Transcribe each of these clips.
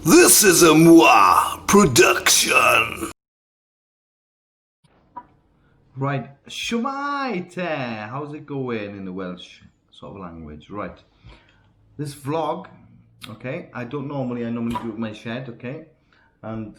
This is a moi production. Right, Shumaite! How's it going in the Welsh sort of language? Right, this vlog, okay, I normally do it in my shed, okay, and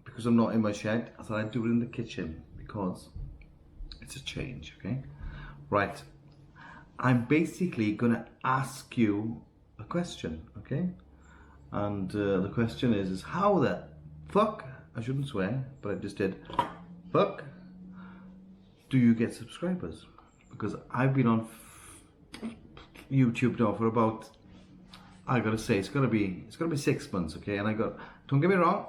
because I'm not in my shed, I thought I'd do it in the kitchen because it's a change, okay? Right, I'm basically gonna ask you a question, okay? And the question is how the fuck, I shouldn't swear, but I just did, fuck, do you get subscribers? Because I've been on YouTube now for about, I gotta say, it's gonna be 6 months, okay? And don't get me wrong,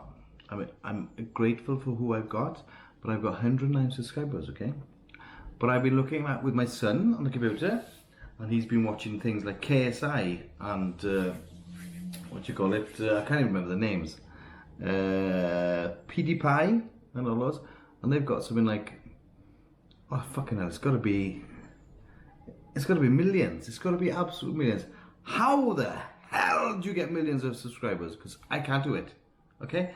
I'm grateful for who I've got, but I've got 109 subscribers, okay? But I've been looking at with my son on the computer, and he's been watching things like KSI and what you call it? I can't even remember the names. PewDiePie and all those, and they've got something like, oh fucking hell, it's got to be millions. It's got to be absolute millions. How the hell do you get millions of subscribers? Because I can't do it. Okay,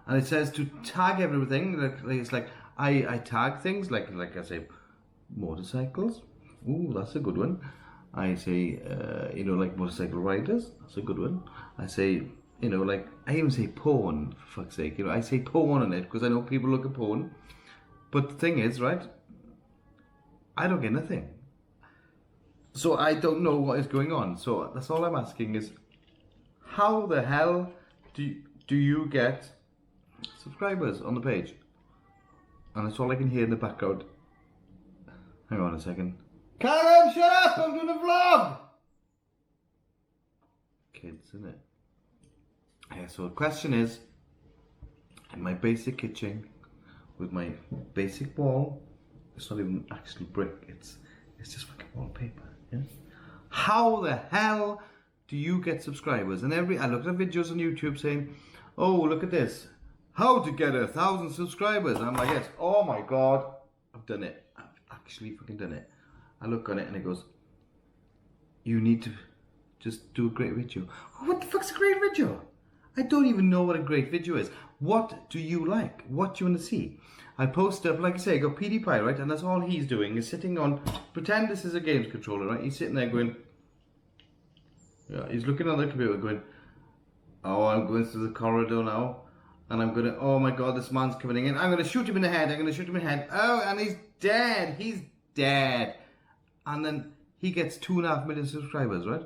and it says to tag everything. It's like I tag things like I say motorcycles. Ooh, that's a good one. I say, like motorcycle riders, that's a good one. I say, like, I even say porn, for fuck's sake. I say porn on it because I know people look at porn. But the thing is, right, I don't get nothing. So I don't know what is going on. So that's all I'm asking is, how the hell do you get subscribers on the page? And that's all I can hear in the background. Hang on a second. Karen, shut up! I'm doing a vlog! Kids, isn't it? Yeah, so the question is, in my basic kitchen, with my basic wall, it's not even actually brick, it's just fucking wallpaper, yeah? How the hell do you get subscribers? And I look at videos on YouTube saying, oh, look at this, how to get 1,000 subscribers. And I'm like, yes, oh my God, I've done it. I've actually fucking done it. I look on it and it goes, you need to just do a great video. What the fuck's a great video? I don't even know what a great video is. What do you like? What do you want to see? I post up, like I say, I got PewDiePie, right? And that's all he's doing is sitting on, pretend this is a games controller, right? He's sitting there going, yeah, he's looking on the computer going, oh, I'm going through the corridor now. And I'm gonna, oh my God, this man's coming in. I'm gonna shoot him in the head. I'm gonna shoot him in the head. Oh, and he's dead. He's dead. And then he gets 2.5 million subscribers, right?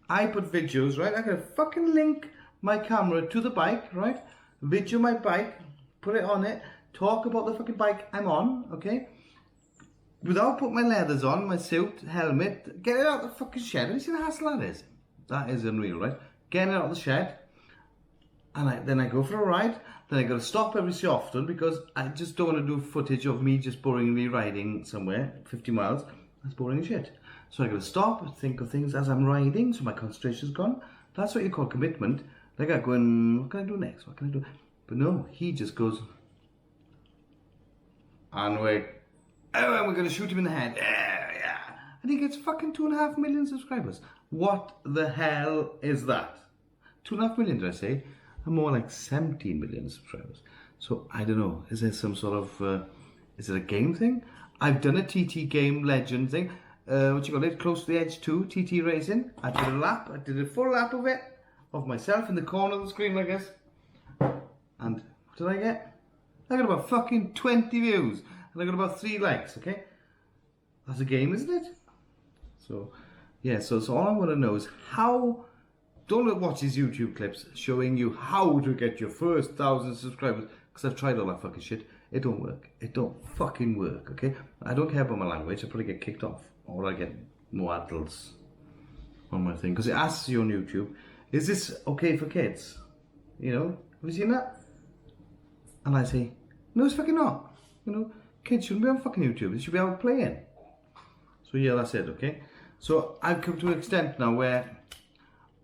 I put videos, right? I gotta fucking link my camera to the bike, right? Video my bike, put it on it, talk about the fucking bike I'm on, okay? Without putting my leathers on, my suit, helmet, get it out of the fucking shed. Have you seen how hassle that is? That is unreal, right? Getting it out of the shed, and then I go for a ride. Then I gotta stop every so often because I just don't want to do footage of me just boringly riding somewhere 50 miles. That's boring as shit. So I gotta stop and think of things as I'm riding, so my concentration's gone. That's what you call commitment. Like I going, what can I do next? What can I do? But no, he just goes, and we're gonna shoot him in the head. Yeah. And he gets fucking 2.5 million subscribers. What the hell is that? 2.5 million, did I say? I'm more like 17 million subscribers. So I don't know, is there some sort of, is it a game thing? I've done a TT game legend thing. What you call it? Close to the Edge 2, TT racing. I did a lap. I did a full lap of it. Of myself in the corner of the screen like this. And what did I get? I got about fucking 20 views. And I got about 3 likes, okay? That's a game, isn't it? So, yeah, so all I want to know is how... Don't watch these YouTube clips showing you how to get your first 1,000 subscribers. Because I've tried all that fucking shit. It don't work. It don't fucking work, okay? I don't care about my language. I'll probably get kicked off. Or I get more adults on my thing. Because it asks you on YouTube, is this okay for kids? You know? Have you seen that? And I say, no, it's fucking not. Kids shouldn't be on fucking YouTube. They should be out playing. So yeah, that's it, okay? So I've come to an extent now where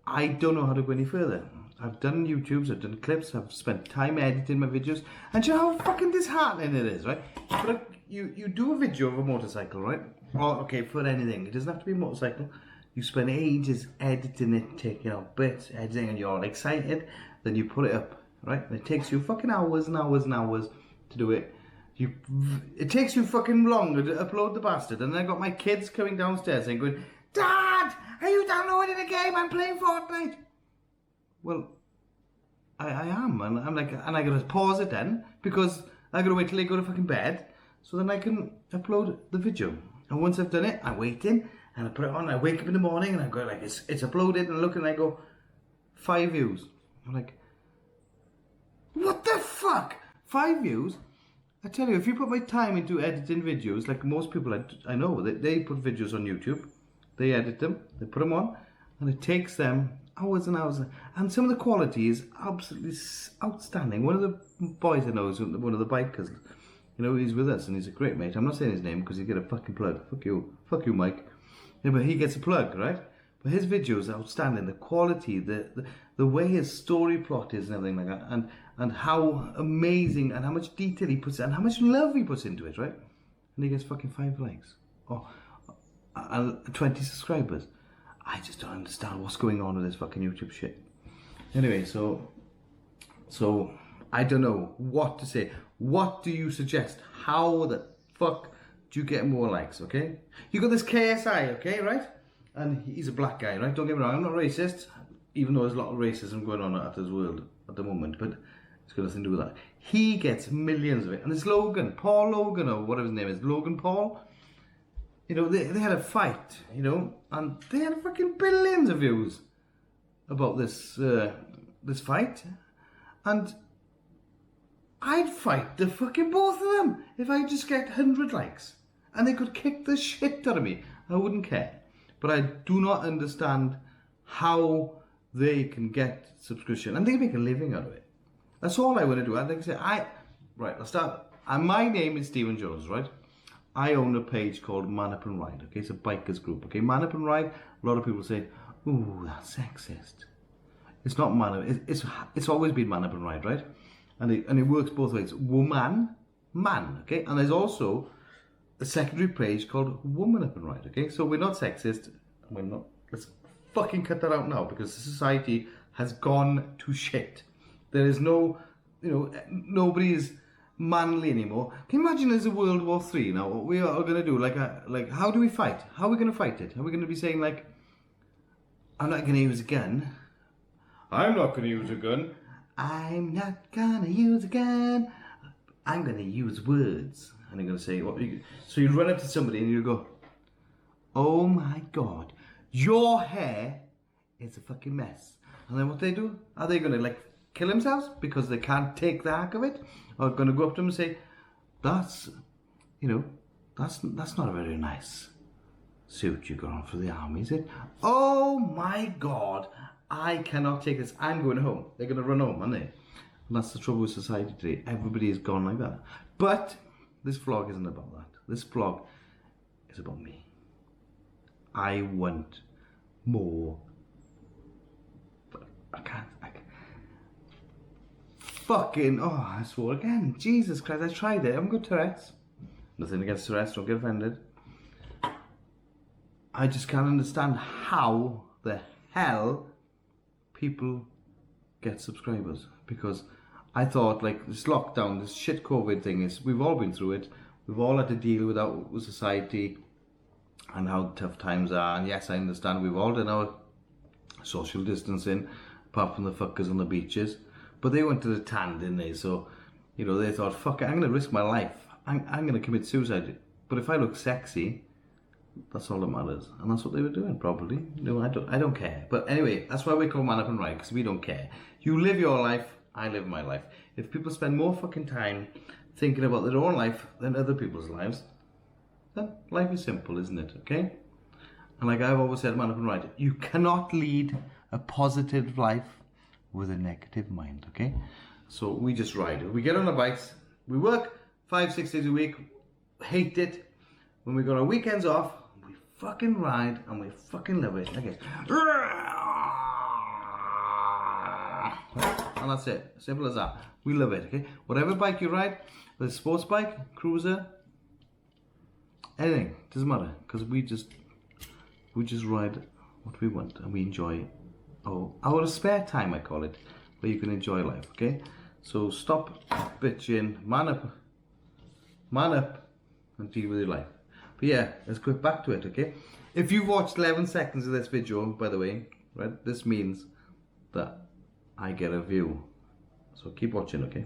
I don't know how to go any further. I've done YouTubes, I've done clips, I've spent time editing my videos, and you know how fucking disheartening it is, right? But you do a video of a motorcycle, right? Or, okay, for anything, it doesn't have to be a motorcycle. You spend ages editing it, taking out bits, editing, and you're all excited, then you put it up, right? And it takes you fucking hours and hours and hours to do it. It takes you fucking longer to upload the bastard. And then I got my kids coming downstairs and going, Dad, are you downloading a game? I'm playing Fortnite. Well, I am, and I'm like, and I gotta pause it then because I gotta wait till they go to fucking bed, so then I can upload the video. And once I've done it, I'm waiting, and I put it on. I wake up in the morning, and I go like, it's uploaded, and I look, and I go, 5 views. I'm like, what the fuck? 5 views? I tell you, if you put my time into editing videos, like most people I know, they put videos on YouTube, they edit them, they put them on, and it takes them hours and hours, and some of the quality is absolutely outstanding. One of the boys I know is one of the bikers. You know, he's with us and he's a great mate. I'm not saying his name because he'd get a fucking plug. Fuck you, Mike. Yeah, but he gets a plug, right? But his videos are outstanding. The quality, the way his story plot is and everything like that, and how amazing and how much detail he puts and how much love he puts into it, right? And he gets fucking 5 likes and 20 subscribers. I just don't understand what's going on with this fucking YouTube shit. Anyway, so I don't know what to say. What do you suggest? How the fuck do you get more likes, okay? You got this KSI, okay, right? And he's a black guy, right? Don't get me wrong, I'm not racist, even though there's a lot of racism going on at this world at the moment, but it's got nothing to do with that. He gets millions of it. And it's Paul Logan, or whatever his name is, Logan Paul. You know, they had a fight, you know, and they had fucking billions of views about this this fight. And I'd fight the fucking both of them if I just get 100 likes. And they could kick the shit out of me. I wouldn't care. But I do not understand how they can get subscription. And they make a living out of it. That's all I want to do. I'd like to say, right, let's start. And my name is Stephen Jones, right? I own a page called Man Up and Ride, okay? It's a bikers group, okay? Man Up and Ride, a lot of people say, ooh, that's sexist. It's not Man Up, it's always been Man Up and Ride, right? And it works both ways. Woman, man, okay? And there's also a secondary page called Woman Up and Ride, okay? So we're not sexist, we're not, let's fucking cut that out now because the society has gone to shit. There is no, you know, nobody is manly anymore. Can you imagine there's a World War III now? What we are going to do, like how do we fight? How are we going to fight it? Are we going to be saying like, I'm not going to use a gun. I'm not going to use a gun. I'm not going to use a gun. I'm going to use words. And I'm going to say, so you run up to somebody and you go, oh my God, your hair is a fucking mess. And then what they do? Are they going to like kill themselves because they can't take the hack of it? Or going to go up to them and say, that's, you know, that's not a very nice suit you got on for the army, is it? Oh my God, I cannot take this. I'm going home. They're going to run home, aren't they? And that's the trouble with society today. Everybody is gone like that. But this vlog isn't about that. This vlog is about me. I want more. But I can't. Fucking, oh, I swore again. Jesus Christ, I tried it. I'm good Tourette's. Nothing against Tourette's, don't get offended. I just can't understand how the hell people get subscribers. Because I thought, like, this lockdown, this shit COVID thing is, we've all been through it. We've all had to deal with society and how tough times are. And yes, I understand we've all done our social distancing, apart from the fuckers on the beaches. But they went to the tan, didn't they? So, you know, they thought, fuck it, I'm going to risk my life. I'm going to commit suicide. But if I look sexy, that's all that matters. And that's what they were doing, probably. No, I don't care. But anyway, that's why we call Man Up and Ride, because we don't care. You live your life, I live my life. If people spend more fucking time thinking about their own life than other people's lives, then life is simple, isn't it? Okay? And like I've always said, Man Up and Ride, you cannot lead a positive life with a negative mind, okay? So we just ride. We get on our bikes, we work 5-6 days a week, hate it. When we got our weekends off, we fucking ride and we fucking love it. Okay. And that's it. Simple as that. We love it, okay? Whatever bike you ride, whether it's sports bike, cruiser, anything, doesn't matter. Because we just ride what we want and we enjoy it. Oh, our spare time, I call it. where you can enjoy life, okay? So stop bitching, man up, and deal with your life. But yeah, let's go back to it, okay? If you've watched 11 seconds of this video, by the way, right, this means that I get a view. So keep watching, okay?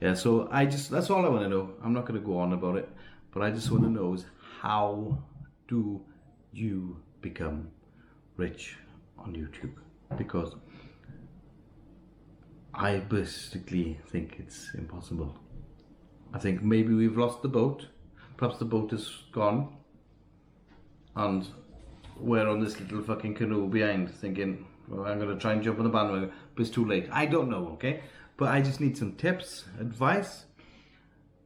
Yeah, so that's all I want to know. I'm not going to go on about it, but I just want to know is how do you become rich on YouTube? Because I basically think it's impossible. I think maybe we've lost the boat. Perhaps the boat is gone and we're on this little fucking canoe behind thinking, well, I'm going to try and jump on the bandwagon, but it's too late. I don't know, okay? But I just need some tips, advice.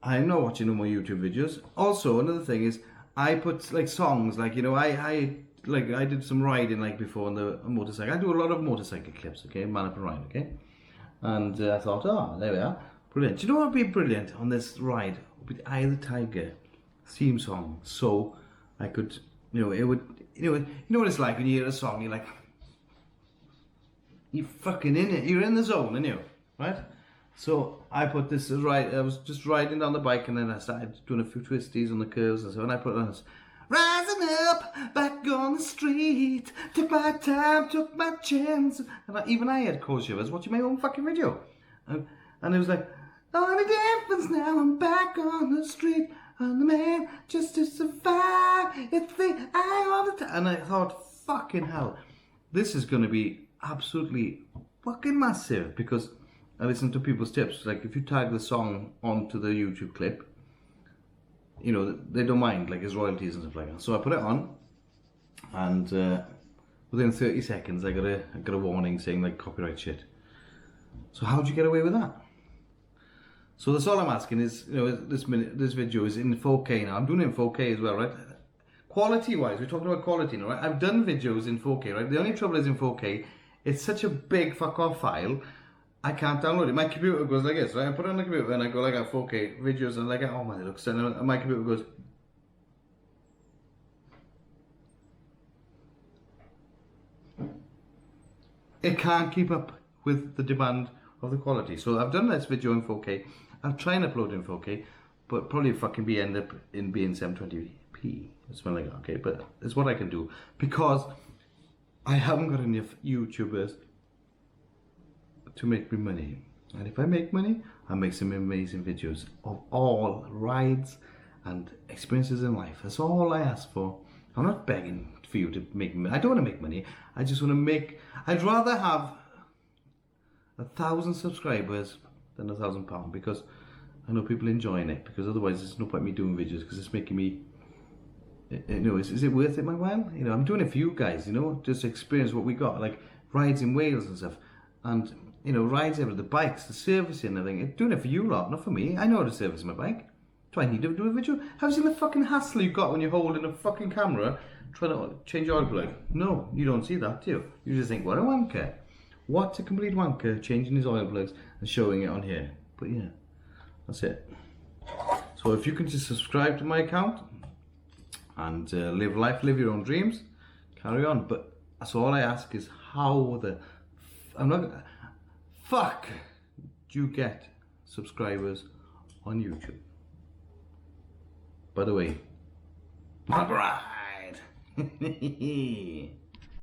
I'm not watching no more YouTube videos. Also, another thing is, I put like songs, like, you know, I did some riding like before on the motorcycle. I do a lot of motorcycle clips, okay? Man up and ride, okay? And I thought, oh, there we are. Brilliant. Do you know what would be brilliant on this ride? With Eye of the Tiger theme song. So I could, you know, it would, you know what it's like when you hear a song, you're like, you're fucking in it. You're in the zone, aren't you? Right? So I put this right. I was just riding down the bike, and then I started doing a few twisties on the curves and so. And I put on this, rising up, back on the street, took my time, took my chance. And even I had cold shivers watching my own fucking video. And it was like, all the difference now, I'm back on the street, on the man, just to survive. It's the eye all the time. And I thought, fucking hell, this is going to be absolutely fucking massive, because I listen to people's tips. Like, if you tag the song onto the YouTube clip, you know, they don't mind, like, his royalties and stuff like that. So I put it on, and within 30 seconds, I got a warning saying, like, copyright shit. So how'd you get away with that? So that's all I'm asking is, you know, this video is in 4K now. I'm doing it in 4K as well, right? Quality-wise, we're talking about quality now, right? I've done videos in 4K, right? The only trouble is in 4K, it's such a big fuck-off file, I can't download it. My computer goes like this, right? I put it on the computer and I go like at 4K videos and like, oh man, it looks so. And my computer goes. It can't keep up with the demand of the quality. So I've done this video in 4K. I'll try and upload it in 4K, but probably fucking end up in being 720p. It's something like that, okay? But it's what I can do because I haven't got enough YouTubers to make me money. And if I make money, I'll make some amazing videos of all rides and experiences in life. That's all I ask for. I'm not begging for you to make money. I don't want to make money. I just want to make, I'd rather have 1,000 subscribers than £1,000, because I know people enjoying it, because otherwise there's no point me doing videos, because it's making me, you know, is it worth it, my while? You know, I'm doing it for you guys, you know, just to experience what we got, like rides in Wales and stuff, and, you know, rides over the bikes, the servicing and everything. I'm doing it for you lot, not for me. I know how to service my bike. Do I need to do a video? Have you seen the fucking hassle you got when you're holding a fucking camera trying to change your oil plug? No, you don't see that, do you? You just think, what a wanker. What a complete wanker, changing his oil plugs and showing it on here. But yeah, that's it. So if you can just subscribe to my account and live life, live your own dreams, carry on. But that's all I ask is how the... I'm not gonna... Fuck! Do you get subscribers on YouTube? By the way, alright.